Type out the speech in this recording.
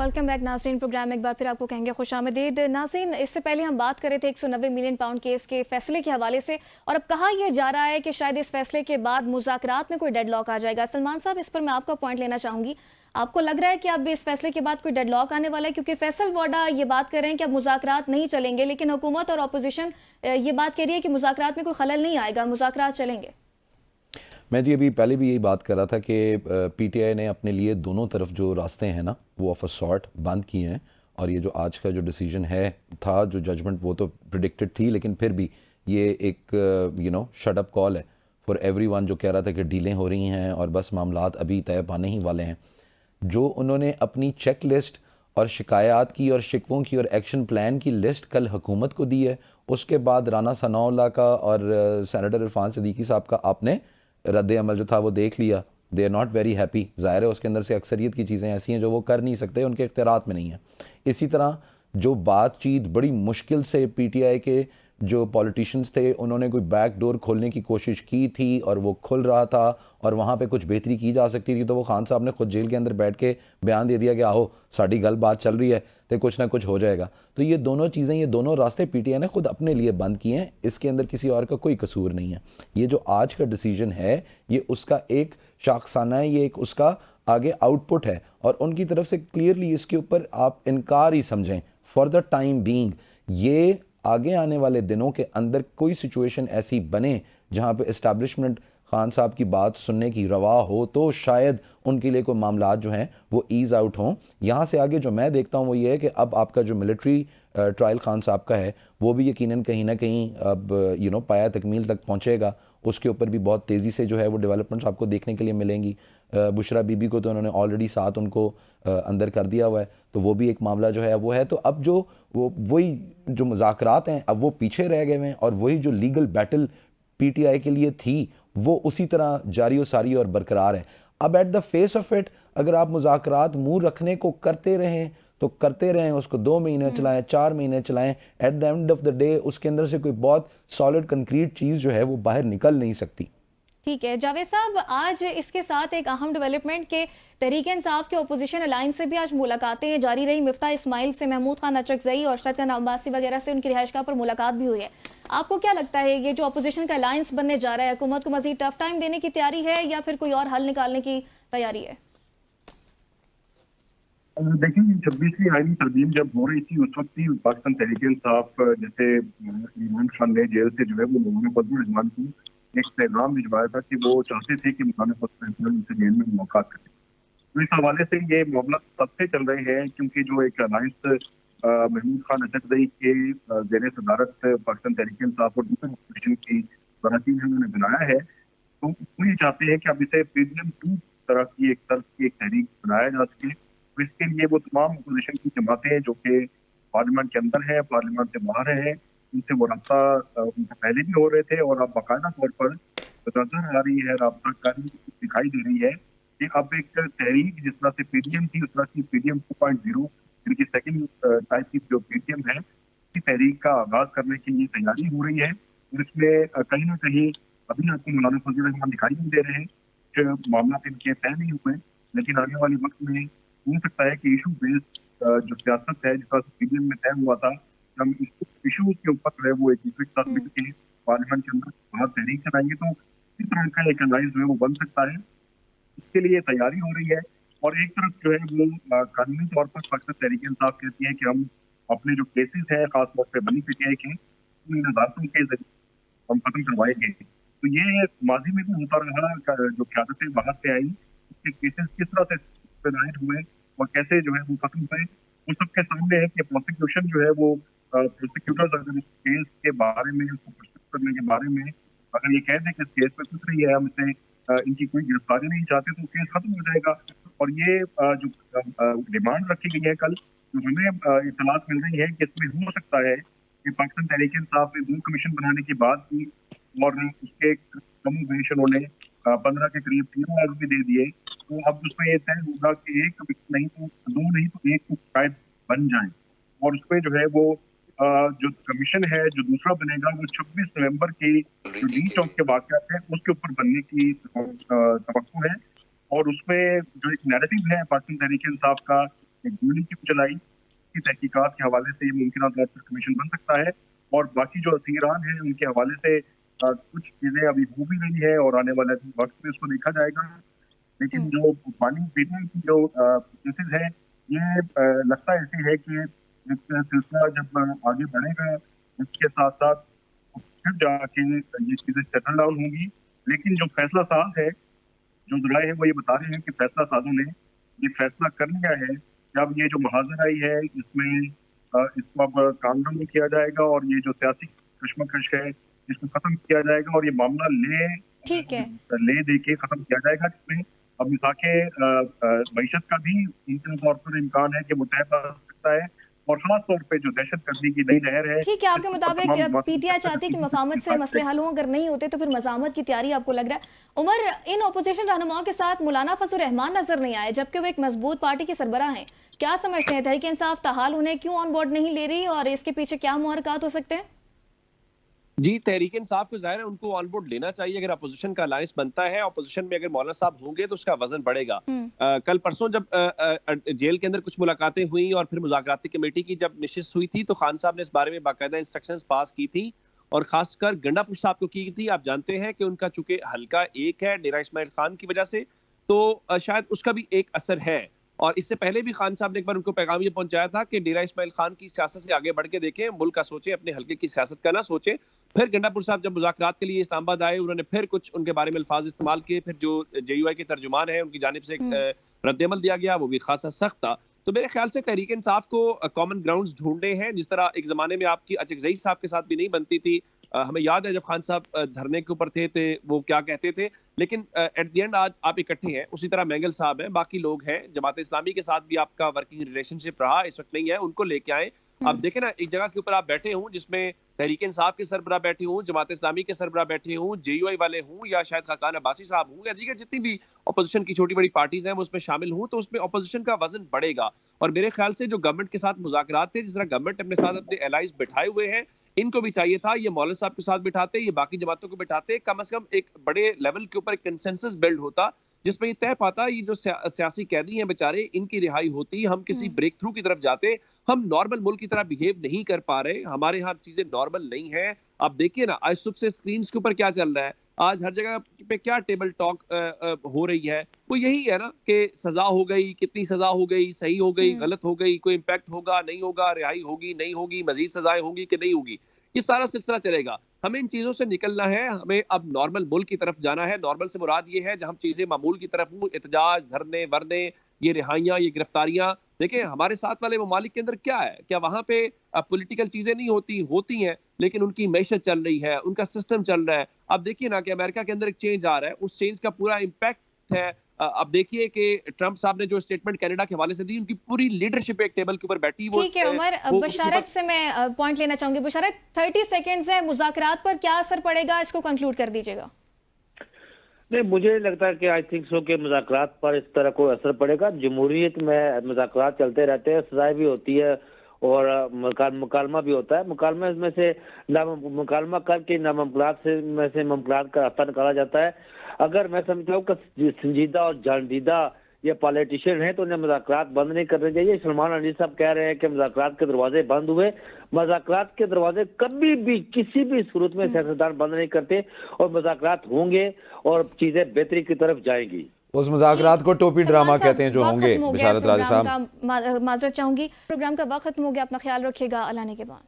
Welcome back नाज़रीन। Programme में एक बार फिर आपको कहेंगे खुशामदीद। नाज़रीन, इससे पहले हम बात कर रहे थे 190 मिलियन पाउंड केस के फैसले के हवाले से, और अब कहा यह जा रहा है कि शायद इस फैसले के बाद मुज़ाकरात में कोई डेडलॉक आ जाएगा। सलमान साहब, इस पर मैं आपका पॉइंट लेना चाहूँगी। आपको लग रहा है कि अब इस फैसले के बाद कोई डेडलॉक आने वाला है? क्योंकि फैसल वाडा ये बात कर रहे हैं कि अब मुज़ाकरात नहीं चलेंगे, लेकिन हुकूमत और अपोजिशन ये बात कह रही है कि मुज़ाकरात में कोई खलल नहीं आएगा, मुज़ाकरात चलेंगे। मैं तो अभी पहले भी यही बात कर रहा था कि पीटीआई ने अपने लिए दोनों तरफ जो रास्ते हैं ना वो ऑफ अ सॉर्ट बंद किए हैं। और ये जो आज का जो डिसीजन है था, जो जजमेंट, वो तो प्रिडिक्टेड थी, लेकिन फिर भी ये एक शट अप कॉल है फॉर एवरीवन जो कह रहा था कि डीलें हो रही हैं और बस मामलात अभी तय पाने ही वाले हैं। जो उन्होंने अपनी चेक लिस्ट और शिकायत की और शिकवों की और एक्शन प्लान की लिस्ट कल हुकूमत को दी है, उसके बाद राना सनाउल्लाह का और सेनेटर इरफान सदीकी साहब का आपने रद्द अमल जो था वो देख लिया। They are not very happy. ज़ाहिर है उसके अंदर से अक्सरियत की चीज़ें ऐसी हैं जो वो कर नहीं सकते, उनके इख्तियारात में नहीं है। इसी तरह जो बातचीत बड़ी मुश्किल से पीटीआई के जो पॉलिटिशियंस थे उन्होंने कोई बैक डोर खोलने की कोशिश की थी और वो खुल रहा था और वहाँ पे कुछ बेहतरी की जा सकती थी, तो वो खान साहब ने खुद जेल के अंदर बैठ के बयान दे दिया कि आहो साड़ी गल बात चल रही है तो कुछ ना कुछ हो जाएगा। तो ये दोनों चीज़ें, ये दोनों रास्ते पीटीआई ने खुद अपने लिए बंद किए हैं। इसके अंदर किसी और का कोई कसूर नहीं है। ये जो आज का डिसीजन है ये उसका एक शाखसाना है, ये एक उसका आगे आउटपुट है और उनकी तरफ से क्लियरली इसके ऊपर आप इनकार ही समझें फॉर द टाइम बीइंग। ये आगे आने वाले दिनों के अंदर कोई सिचुएशन ऐसी बने जहां पे इस्टेब्लिशमेंट खान साहब की बात सुनने की रवा हो तो शायद उनके लिए कोई मामला जो हैं वो ईज़ आउट हों। यहाँ से आगे जो मैं देखता हूँ वो ये है कि अब आपका जो मिलिट्री ट्रायल खान साहब का है वो भी यकीनन कहीं ना कहीं अब पाया तकमील तक पहुँचेगा। उसके ऊपर भी बहुत तेज़ी से जो है वो डेवलपमेंट्स आपको देखने के लिए मिलेंगी। बुशरा बीबी को तो उन्होंने ऑलरेडी साथ उनको अंदर कर दिया हुआ है, तो वो भी एक मामला जो है वो है। तो अब जो वही जो मुज़ाकरात हैं अब वो पीछे रह गए हैं और वही जो लीगल बैटल पीटीआई के लिए थी वो उसी तरह जारी और सारी और बरकरार है। अब at the face of it अगर आप मुज़ाकरात मुंह रखने को करते रहें तो करते रहें, उसको 2 महीने चलाएं, 4 महीने चलाएं, at the end of the day उसके अंदर से कोई बहुत सॉलिड कंक्रीट चीज़ जो है वो बाहर निकल नहीं सकती। ठीक है जावेद साहब, आज इसके साथ एक अहम डेवलपमेंट के तहरीक इंसाफ के अपोजिशन अलायंस से भी आज मुलाकातें जारी रही। मिफ्ता इस्माइल से महमूद खान अचरकजई और अरशद खान अब्बासी वगैरह से उनकी रिहाइशगाह पर मुलाकात भी हुई है। आपको क्या लगता है ये जो अपोजिशन का अलायंस बनने जा रहा है, हुकूमत को मजीद टफ टाइम देने की तैयारी है या फिर कोई और हल निकालने की तैयारी है? देखिए, 26वीं आईनी तरमीम जब हो रही थी उस वक्त ही पाकिस्तान तहरीक इंसाफ जैसे इमरान खान ने जेल से जो है वो मौलाना फजल रहमान को एक पैगाम भिजवाया था कि वो चाहते थे कि मौलाना फजल रहमान उनसे जेल में मुलाकात करें। तो इस हवाले से ये मामला तब से चल रहे हैं क्योंकि जो एक अलायंस महमूद खान अचरकजई के जेर सदारत पाकिस्तान तहरीक इंसाफ और दूसरे अपोजिशन की बराती ने उन्होंने बनाया है, तो वो ये चाहते हैं कि अब इसे पीडीएम 2 तरह की एक तर्ज की एक तहरीक बनाया जा सके। तो इसके लिए वो तमाम अपोजिशन की जमातें जो कि पार्लियामेंट के अंदर है, पार्लियामेंट से बाहर है, उनसे वो रब्ता उनसे पहले भी हो रहे थे और अब बाकायदा तौर पर नजर आ रही है, रब्ताकारी दिखाई दे रही है कि अब एक तहरीक जिस तरह से पीडीएम थी उस तरह की पीडीएम 2.0 जिनकी सेकंड टाइप की जो पीडीएम है उसी तहरीक का आगाज करने की ये तैयारी हो रही है। और इसमें कहीं ना कहीं अभी आपको मौलाना फजल रहमान दिखाई नहीं दे रहे हैं कि मामला इनके तय नहीं हुए, लेकिन आने वाले वक्त में हो सकता है कि इशू बेस्ड जो सियासत है जिसका पीडीएम में तय हुआ था, हम इशू के ऊपर जो है वो एक दूसरे के साथ मिलकर पार्लियामेंट के अंदर बाहर तहरीक चलाएंगे तो इस तरह का एक अलायंस जो है वो बन सकता है। इसके लिए तैयारी हो रही है और एक तरफ जो है वो कानूनी तौर पर पाकिस्तान तहरीक इंसाफ कहती है कि हम अपने जो केसेस हैं खासतौर पर बनी पीटीआई के उन अदालतों के जरिए हम खत्म करवाएंगे। तो ये माजी में भी होता रहा, जो क्यादतें बाहर से आई उसके केसेस किस तरह से दायर हुए और कैसे जो है वो खत्म हुए वो सबके सामने है कि प्रोसिक्यूशन जो है वो प्रोसिक्यूटर्स अगर इस केस के बारे में उसको प्रोसिक्यूट करने के बारे में अगर ये कह दें कि इस केस में कुछ नहीं है, हम इसे इनकी कोई गिरफ्तारी नहीं चाहते तो केस खत्म हो जाएगा। और ये जो डिमांड रखी गई है कल जो हमें इतलात मिल रही है कि इसमें हो सकता है कि पाकिस्तान तहरीक इंसाफ ने 2 कमीशन बनाने की बात की और उसके कमोबेश उन्होंने 15 के करीब 3 लाख भी दे दिए। तो अब उसमें ये तय होगा कि एक कमीशन नहीं तो 2 नहीं तो एक तो शायद बन जाए और उसमें जो है वो जो कमीशन है जो दूसरा बनेगा वो 26 नवंबर की जो डी चौक के वाकयात है उसके ऊपर बनने की तवक्को है। और उसमें जो एक नैरेटिव है पाकिस्तान तहरीक इंसाफ का एक गोली क्यों चलाई, की तहकीकात के हवाले से ये मुमकिन तौर पर कमीशन बन सकता है। और बाकी जो असीरान हैं उनके हवाले से कुछ चीजें अभी हो भी रही है और आने वाले वक्त में उसको देखा जाएगा। लेकिन जो पानी पीने की जो केसेस है ये लगता ऐसे है कि सिलसिला जब आगे बढ़ेगा इसके साथ साथ फिर जाके ये चीजें सेटल डाउन होंगी। लेकिन जो फैसला साज है, जो जराए हैं वो ये बता रहे हैं कि फैसला साजों ने ये फैसला कर लिया है कि अब ये जो महाजर आई है इसमें इसको अब कामयाब किया जाएगा और ये जो सियासी कश्मकश है इसको खत्म किया जाएगा और ये मामला ठीक है। ले दे के खत्म किया जाएगा, जिसमें अब मिसाके मईशत का भी मुमकिन तौर पर इम्कान है कि मुतहद आ सकता है और खास तौर पे जो दहशतगर्दी की नई लहर है। ठीक है, आपके मुताबिक पीटीआई चाहती है कि मफाहमत से मसले हल हों, अगर नहीं होते तो फिर मज़ामत की तैयारी आपको लग रहा है। उमर, इन अपोजिशन रहनुमाओं के साथ मौलाना फजल रहमान नजर नहीं आए जबकि वो एक मजबूत पार्टी के सरबराह हैं। क्या समझते हैं तहरीक इंसाफ ताहाल उन्हें क्यों ऑन बोर्ड नहीं ले रही और इसके पीछे क्या मुहरकात हो सकते हैं? जी, तहरीक इंसाफ को ज़ाहिर है उनको ऑन बोर्ड लेना चाहिए। अगर अपोजिशन का अलायंस बनता है, अपोजिशन में अगर मौलाना साहब होंगे तो उसका वजन बढ़ेगा। कल परसों जब जेल के अंदर कुछ मुलाकातें हुई और फिर मुज़ाकराती कमेटी की जब नशिस्त हुई थी तो खान साहब ने इस बारे में बाकायदा इंस्ट्रक्शंस पास की थी और खासकर गंडापुर साहब को की थी। आप जानते हैं कि उनका चूंकि हल्का एक है डेरा इस्माइल खान की वजह से, तो शायद उसका भी एक असर है। और इससे पहले भी खान साहब ने एक बार उनको पैगाम ये पहुंचाया था कि डेरा इस्माइल खान की सियासत से आगे बढ़ के देखें, मुल्क का सोचें, अपने हल्के की सियासत का ना सोचें। फिर गंडापुर साहब जब मुज़ाकरात के लिए इस्लामाबाद आए, उन्होंने फिर कुछ उनके बारे में अल्फाज इस्तेमाल किए। फिर जो JUI के तर्जुमान है उनकी जानिब से रद्द-ए-अमल दिया गया, वो भी खासा सख्त था। तो मेरे ख्याल से तहरीक इंसाफ को कॉमन ग्राउंड्स ढूंढने हैं, जिस तरह एक जमाने में आपकी अचकजई साहब के साथ भी नहीं बनती थी। हमें याद है जब खान साहब धरने के ऊपर थे वो क्या कहते थे, लेकिन एट द एंड आज आप इकट्ठे हैं। उसी तरह मैंगल साहब हैं, बाकी लोग हैं, जमात इस्लामी के साथ भी आपका वर्किंग रिलेशनशिप रहा, इस वक्त नहीं है, उनको लेके आए। आप देखें ना, एक जगह के ऊपर आप बैठे हों जिसमें तहरीक इंसाफ के सरबराह बैठे हों, जमात इस्लामी के सरबराह बैठे हों, JUI वाले हों या शायद खाकान अब्बासी साहब हों या दीगर जितनी भी अपोजिशन की छोटी बड़ी पार्टीज हैं वो उसमें शामिल हों, तो उसमें अपोजिशन का वजन बढ़ेगा। और मेरे ख्याल से जो गवर्नमेंट के साथ मुज़ाकरात थे, जिस तरह गवर्नमेंट अपने साथ अपने एलाइज बिठाए हुए हैं, इनको भी चाहिए था ये मौलाना साहब के साथ बिठाते, ये बाकी जमातों को बिठाते, कम से कम एक बड़े लेवल के ऊपर एक कंसेंसस बिल्ड होता जिसमें ये तय पाता ये जो सियासी कैदी हैं बेचारे, इनकी रिहाई होती, हम किसी ब्रेक थ्रू की तरफ जाते। हम नॉर्मल मुल्क की तरह बिहेव नहीं कर पा रहे, हमारे यहाँ चीजें नॉर्मल नहीं है। आप देखिए ना, आज सुबह से स्क्रीन के ऊपर क्या चल रहा है, आज हर जगह पे क्या टेबल टॉक हो रही है, वो यही है ना कि सजा हो गई, कितनी सजा हो गई, सही हो गई, गलत हो गई, कोई इम्पैक्ट होगा नहीं होगा, रिहाई होगी नहीं होगी, मजीद सजाएं होंगी कि नहीं होगी, ये सारा सिलसिला चलेगा। हमें इन चीजों से निकलना है, हमें अब नॉर्मल मुल्क की तरफ जाना है। नॉर्मल से मुराद ये है जहां चीजें मामूल की तरफ हों, एहतजाज, धरने वरने, ये रिहाइयां, ये गिरफ्तारियां। देखिए हमारे साथ वाले ममालिक के अंदर क्या है, क्या वहां पे पॉलिटिकल चीजें नहीं होती हैं, लेकिन उनकी मैशत चल रही है, उनका सिस्टम चल रहा है। अब देखिए ना कि अमेरिका के अंदर एक चेंज आ रहा है, उस चेंज का पूरा इम्पैक्ट है। अब देखिए कि ट्रंप साहब ने जो स्टेटमेंट कनाडा के हवाले से दी, उनकी पूरी लीडरशिप एक टेबल के ऊपर बैठी। ठीक है उमर, बशारत से मैं पॉइंट लेना चाहूंगी। बशारत, 30 सेकेंड्स है, मुज़ाकरात पर क्या असर पड़ेगा, इसको कंक्लूड कर दीजिएगा। नहीं, मुझे नहीं लगता कि आई थिंक सो के मुज़ाकरात पर इस तरह कोई असर पड़ेगा। जमहूरियत में मुज़ाकरात चलते रहते हैं, सजाएं भी होती है और मुकालमा भी होता है। मुकालमा में से मुकालमा करके नामुमकिनात में से मुमकिनात का रास्ता निकाला जाता है। अगर मैं समझता हूँ कि संजीदा और जानदीदा ये पॉलिटिशियन है तो उन्हें मुज़ाकरात बंद नहीं करने चाहिए। सलमान अली साहब कह रहे हैं कि मुज़ाकरात के दरवाजे बंद हुए, मुज़ाकरात के दरवाजे कभी भी किसी भी सूरत में सियासतदान बंद नहीं करते और मुज़ाकरात होंगे और चीजें बेहतरी की तरफ जाएंगी। उस मुज़ाकरात को टोपी ड्रामा कहते हैं जो होंगे। बिशारत राजा साहब, माजरत चाहूंगी, प्रोग्राम का वक्त खत्म हो गया, अपना ख्याल रखिएगा, अल्लाह ने के बाद।